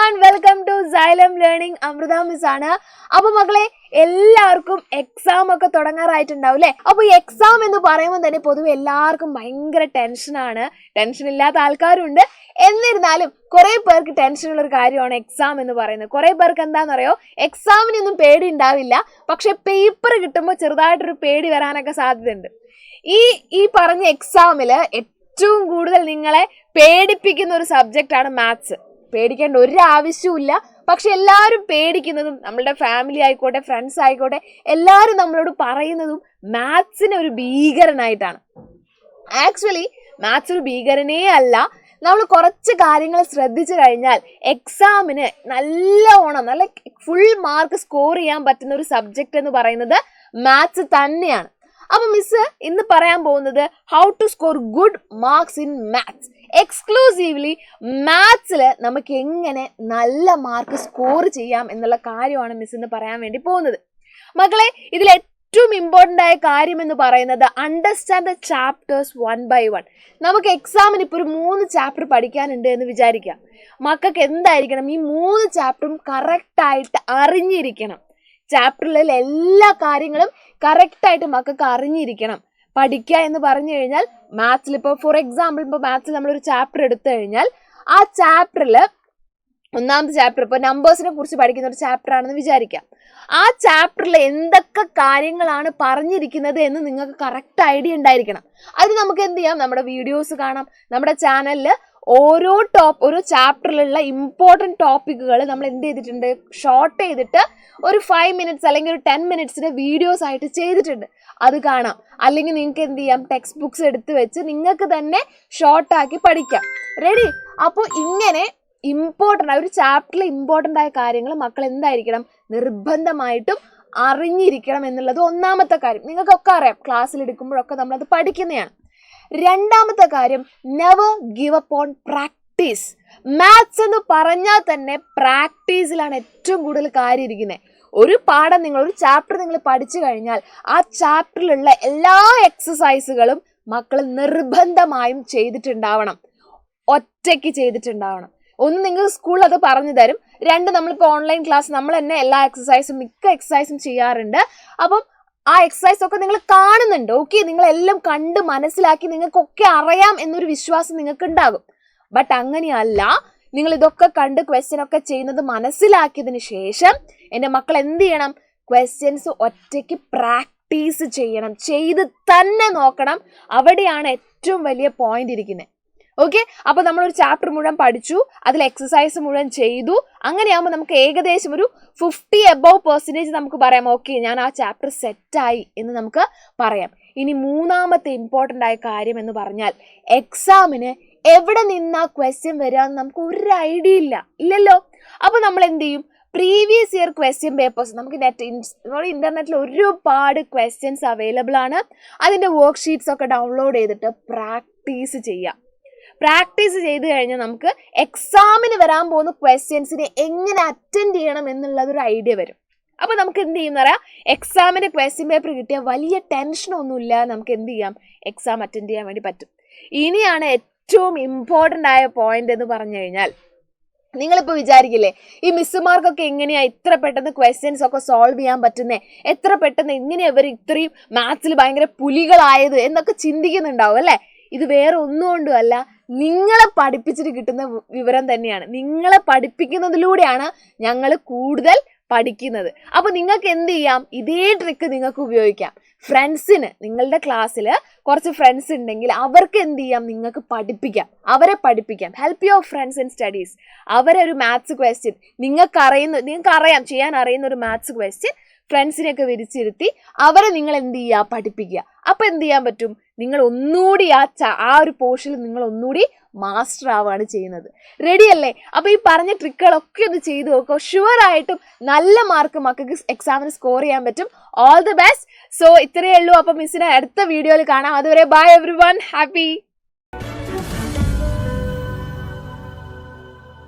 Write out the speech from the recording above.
everyone, welcome to Xylem Learning. Amrita Miss ആണ്. അപ്പോൾ മക്കളെ എല്ലാവർക്കും എക്സാം ഒക്കെ തുടങ്ങാറായിട്ടുണ്ടാവും അല്ലേ? അപ്പോൾ ഈ എക്സാം എന്ന് പറയുമ്പോൾ തന്നെ പൊതുവെ എല്ലാവർക്കും ഭയങ്കര ടെൻഷനാണ്. ടെൻഷൻ ഇല്ലാത്ത ആൾക്കാരുണ്ട്. എന്നിരുന്നാലും കുറെ പേർക്ക് ടെൻഷനുള്ള ഒരു കാര്യമാണ് എക്സാം എന്ന് പറയുന്നത്. കുറെ പേർക്ക് എന്താണെന്നറിയോ, എക്സാമിനൊന്നും പേടി ഉണ്ടാവില്ല, പക്ഷെ പേപ്പർ കിട്ടുമ്പോൾ ചെറുതായിട്ടൊരു പേടി വരാനൊക്കെ സാധ്യതയുണ്ട്. ഈ പറഞ്ഞ എക്സാമിൽ ഏറ്റവും കൂടുതൽ നിങ്ങളെ പേടിപ്പിക്കുന്ന ഒരു സബ്ജക്റ്റാണ് മാത്സ്. പേടിക്കേണ്ട ഒരു ആവശ്യമില്ല, പക്ഷെ എല്ലാവരും പേടിക്കുന്നതും നമ്മളുടെ ഫാമിലി ആയിക്കോട്ടെ, ഫ്രണ്ട്സ് ആയിക്കോട്ടെ, എല്ലാവരും നമ്മളോട് പറയുന്നതും മാത്സിനെ ഒരു ഭീകരനായിട്ടാണ്. ആക്ച്വലി മാത്സ് ഒരു ഭീകരനേ അല്ല. നമ്മൾ കുറച്ച് കാര്യങ്ങൾ ശ്രദ്ധിച്ചു കഴിഞ്ഞാൽ എക്സാമിന് നല്ല ഫുൾ മാർക്ക് സ്കോർ ചെയ്യാൻ പറ്റുന്ന ഒരു സബ്ജക്റ്റ് എന്ന് പറയുന്നത് മാത്സ് തന്നെയാണ്. അപ്പൊ മിസ് ഇന്ന് പറയാൻ പോകുന്നത് how to score good marks in maths. Exclusively മാത്സിൽ നമുക്ക് എങ്ങനെ നല്ല മാർക്ക് സ്കോർ ചെയ്യാം എന്നുള്ള കാര്യമാണ് മിസ് ഇന്ന് പറയാൻ വേണ്ടി പോകുന്നത്. മക്കളെ, ഇതിൽ ഏറ്റവും ഇമ്പോർട്ടൻ്റ് ആയ കാര്യം എന്ന് പറയുന്നത് അണ്ടർസ്റ്റാൻഡ് ദ ചാപ്റ്റേഴ്സ് 1 by 1. നമുക്ക് എക്സാമിന് ഇപ്പോൾ ഒരു 3 ചാപ്റ്റർ പഠിക്കാനുണ്ട് എന്ന് വിചാരിക്കാം. മക്കൾക്ക് എന്തായിരിക്കണം, ഈ 3 ചാപ്റ്ററും കറക്റ്റായിട്ട് അറിഞ്ഞിരിക്കണം. ചാപ്റ്ററിലെ എല്ലാ കാര്യങ്ങളും കറക്റ്റായിട്ട് മക്കൾക്ക് അറിഞ്ഞിരിക്കണം. പഠിക്കുക എന്ന് പറഞ്ഞു കഴിഞ്ഞാൽ മാത്സിൽ ഇപ്പോൾ ഫോർ എക്സാമ്പിൾ ഇപ്പോൾ മാത്സിൽ നമ്മളൊരു ചാപ്റ്റർ എടുത്തു കഴിഞ്ഞാൽ ആ ചാപ്റ്ററിൽ ഒന്നാമത്തെ ചാപ്റ്റർ ഇപ്പോൾ നമ്പേഴ്സിനെ കുറിച്ച് പഠിക്കുന്ന ഒരു ചാപ്റ്റർ ആണെന്ന് വിചാരിക്കാം. ആ ചാപ്റ്ററിൽ എന്തൊക്കെ കാര്യങ്ങളാണ് പറഞ്ഞിരിക്കുന്നത് എന്ന് നിങ്ങൾക്ക് കറക്റ്റ് ഐഡിയ ഉണ്ടായിരിക്കണം. അതിന് നമുക്ക് എന്ത് ചെയ്യാം, നമ്മുടെ വീഡിയോസ് കാണാം. നമ്മുടെ ചാനലിൽ ഓരോ ചാപ്റ്ററിലുള്ള ഇമ്പോർട്ടൻറ്റ് ടോപ്പിക്കുകൾ നമ്മൾ എന്ത് ചെയ്തിട്ടുണ്ട്, ഷോർട്ട് ചെയ്തിട്ട് ഒരു 5 minutes അല്ലെങ്കിൽ ഒരു 10 minutes വീഡിയോസ് ആയിട്ട് ചെയ്തിട്ടുണ്ട്. അത് കാണാം. അല്ലെങ്കിൽ നിങ്ങൾക്ക് എന്ത് ചെയ്യാം, ടെക്സ്റ്റ് ബുക്സ് എടുത്ത് വെച്ച് നിങ്ങൾക്ക് തന്നെ ഷോർട്ടാക്കി പഠിക്കാം. റെഡി? അപ്പോൾ ഇങ്ങനെ ഒരു ചാപ്റ്ററിൽ ഇമ്പോർട്ടൻ്റ് ആയ കാര്യങ്ങൾ മക്കൾ എന്തായിരിക്കണം, നിർബന്ധമായിട്ടും അറിഞ്ഞിരിക്കണം എന്നുള്ളത് ഒന്നാമത്തെ കാര്യം. നിങ്ങൾക്കൊക്കെ അറിയാം, ക്ലാസ്സിൽ എടുക്കുമ്പോഴൊക്കെ നമ്മളത് പഠിക്കുന്നതാണ്. രണ്ടാമത്തെ കാര്യം, never give up on practice. Maths എന്ന് പറഞ്ഞാൽ തന്നെ പ്രാക്ടീസിലാണ് ഏറ്റവും കൂടുതൽ കാര്യം ഇരിക്കുന്നത്. ഒരു ചാപ്റ്റർ നിങ്ങൾ പഠിച്ചു കഴിഞ്ഞാൽ ആ ചാപ്റ്ററിലുള്ള എല്ലാ എക്സസൈസുകളും മക്കൾ നിർബന്ധമായും ചെയ്തിട്ടുണ്ടാവണം. ഒറ്റയ്ക്ക് ചെയ്തിട്ടുണ്ടാവണം. ഒന്ന് നിങ്ങൾ സ്കൂളിൽ അത് പറഞ്ഞു തരും, 2 നമ്മളിപ്പോൾ ഓൺലൈൻ ക്ലാസ് നമ്മൾ തന്നെ എല്ലാ മിക്ക എക്സസൈസും ചെയ്യാറുണ്ട്. അപ്പം ആ എക്സസൈസ് ഒക്കെ നിങ്ങൾ കാണുന്നുണ്ട്. ഓക്കെ, നിങ്ങളെല്ലാം കണ്ട് മനസ്സിലാക്കി നിങ്ങൾക്കൊക്കെ അറിയാം എന്നൊരു വിശ്വാസം നിങ്ങൾക്ക് ഉണ്ടാകും. ബട്ട് അങ്ങനെയല്ല, നിങ്ങൾ ഇതൊക്കെ കണ്ട് ക്വസ്റ്റ്യൻ ഒക്കെ ചെയ്യുന്നത് മനസ്സിലാക്കിയതിന് ശേഷം എൻ്റെ മക്കൾ എന്ത് ചെയ്യണം, ക്വസ്റ്റ്യൻസ് ഒറ്റയ്ക്ക് പ്രാക്ടീസ് ചെയ്യണം, ചെയ്ത് തന്നെ നോക്കണം. അവിടെയാണ് ഏറ്റവും വലിയ പോയിന്റ് ഇരിക്കുന്നത്. ഓക്കെ, അപ്പോൾ നമ്മളൊരു ചാപ്റ്റർ മുഴുവൻ പഠിച്ചു, അതിൽ എക്സസൈസ് മുഴുവൻ ചെയ്തു. അങ്ങനെയാകുമ്പോൾ നമുക്ക് ഏകദേശം ഒരു 50% നമുക്ക് പറയാം, ഓക്കെ ഞാൻ ആ ചാപ്റ്റർ സെറ്റായി എന്ന് നമുക്ക് പറയാം. ഇനി മൂന്നാമത്തെ ഇമ്പോർട്ടൻ്റ് ആയ കാര്യം എന്ന് പറഞ്ഞാൽ എക്സാമിന് എവിടെ നിന്നാ ക്വസ്റ്റ്യൻ വരിക എന്ന് നമുക്ക് ഒരു ഐഡിയ ഇല്ലല്ലോ. അപ്പോൾ നമ്മൾ എന്ത് ചെയ്യും, പ്രീവിയസ് ഇയർ ക്വസ്റ്റ്യൻ പേപ്പേഴ്സ് നമുക്ക് ഇന്റർനെറ്റിൽ ഒരുപാട് ക്വസ്റ്റ്യൻസ് അവൈലബിൾ ആണ്. അതിൻ്റെ വർക്ക് ഷീറ്റ്സ് ഒക്കെ ഡൗൺലോഡ് ചെയ്തിട്ട് പ്രാക്ടീസ് ചെയ്യാം. പ്രാക്ടീസ് ചെയ്ത് കഴിഞ്ഞാൽ നമുക്ക് എക്സാമിന് വരാൻ പോകുന്ന ക്വസ്റ്റ്യൻസിനെ എങ്ങനെ അറ്റൻഡ് ചെയ്യണം എന്നുള്ളതൊരു ഐഡിയ വരും. അപ്പോൾ നമുക്ക് എന്ത് ചെയ്യുന്ന പറയാം, എക്സാമിൻ്റെ ക്വസ്റ്റ്യൻ പേപ്പർ കിട്ടിയാൽ വലിയ ടെൻഷനൊന്നുമില്ല, നമുക്ക് എന്ത് ചെയ്യാം, എക്സാം അറ്റൻഡ് ചെയ്യാൻ വേണ്ടി പറ്റും. ഇനിയാണ് ഏറ്റവും ഇമ്പോർട്ടൻ്റ് ആയ പോയിന്റ് എന്ന് പറഞ്ഞു കഴിഞ്ഞാൽ, നിങ്ങളിപ്പോൾ വിചാരിക്കില്ലേ ഈ മിസ്സുമാർക്കൊക്കെ എങ്ങനെയാ ഇത്ര പെട്ടെന്ന് ക്വസ്റ്റ്യൻസ് ഒക്കെ സോൾവ് ചെയ്യാൻ പറ്റുന്നേ, എത്ര പെട്ടെന്ന് എങ്ങനെയാ ഇവർ ഇത്രയും മാത്സിൽ ഭയങ്കര പുലികളായത് എന്നൊക്കെ ചിന്തിക്കുന്നുണ്ടാവും അല്ലേ? ഇത് വേറെ ഒന്നുകൊണ്ടും അല്ല, നിങ്ങളെ പഠിപ്പിച്ചിട്ട് കിട്ടുന്ന വിവരം തന്നെയാണ്. നിങ്ങളെ പഠിപ്പിക്കുന്നതിലൂടെയാണ് ഞങ്ങൾ കൂടുതൽ പഠിക്കുന്നത്. അപ്പോൾ നിങ്ങൾക്ക് എന്ത് ചെയ്യാം, ഇതേ ട്രിക്ക് നിങ്ങൾക്ക് ഉപയോഗിക്കാം. ഫ്രണ്ട്സിന്, നിങ്ങളുടെ ക്ലാസ്സിൽ കുറച്ച് ഫ്രണ്ട്സ് ഉണ്ടെങ്കിൽ അവർക്ക് എന്ത് ചെയ്യാം, നിങ്ങൾക്ക് അവരെ പഠിപ്പിക്കാം. Help your friends in studies. അവരെ ഒരു മാത്സ് ക്വസ്റ്റ്യൻ നിങ്ങൾക്കറിയാം ചെയ്യാൻ അറിയുന്ന ഒരു മാത്സ് ക്വസ്റ്റ്യൻ ഫ്രണ്ട്സിനെയൊക്കെ വിരിച്ചിരുത്തി അവരെ നിങ്ങൾ എന്ത് ചെയ്യുക, പഠിപ്പിക്കുക. അപ്പോൾ എന്ത് ചെയ്യാൻ പറ്റും, നിങ്ങൾ ഒന്നുകൂടി ആ ഒരു പോർഷനിൽ നിങ്ങൾ ഒന്നുകൂടി മാസ്റ്റർ ആവുകയാണ് ചെയ്യുന്നത്. റെഡി അല്ലേ? അപ്പോൾ ഈ പറഞ്ഞ ട്രിക്കുകളൊക്കെ ഒന്ന് ചെയ്ത് നോക്കുക. ഷുവറായിട്ടും നല്ല മാർക്ക് മക്കൾക്ക് എക്സാമിന് സ്കോർ ചെയ്യാൻ പറ്റും. All the best. സോ ഇത്രയേ ഉള്ളൂ. അപ്പോൾ മിസ്സിനെ അടുത്ത വീഡിയോയിൽ കാണാം. അതുവരെ ബൈ എവ്രിവൺ. ഹാപ്പി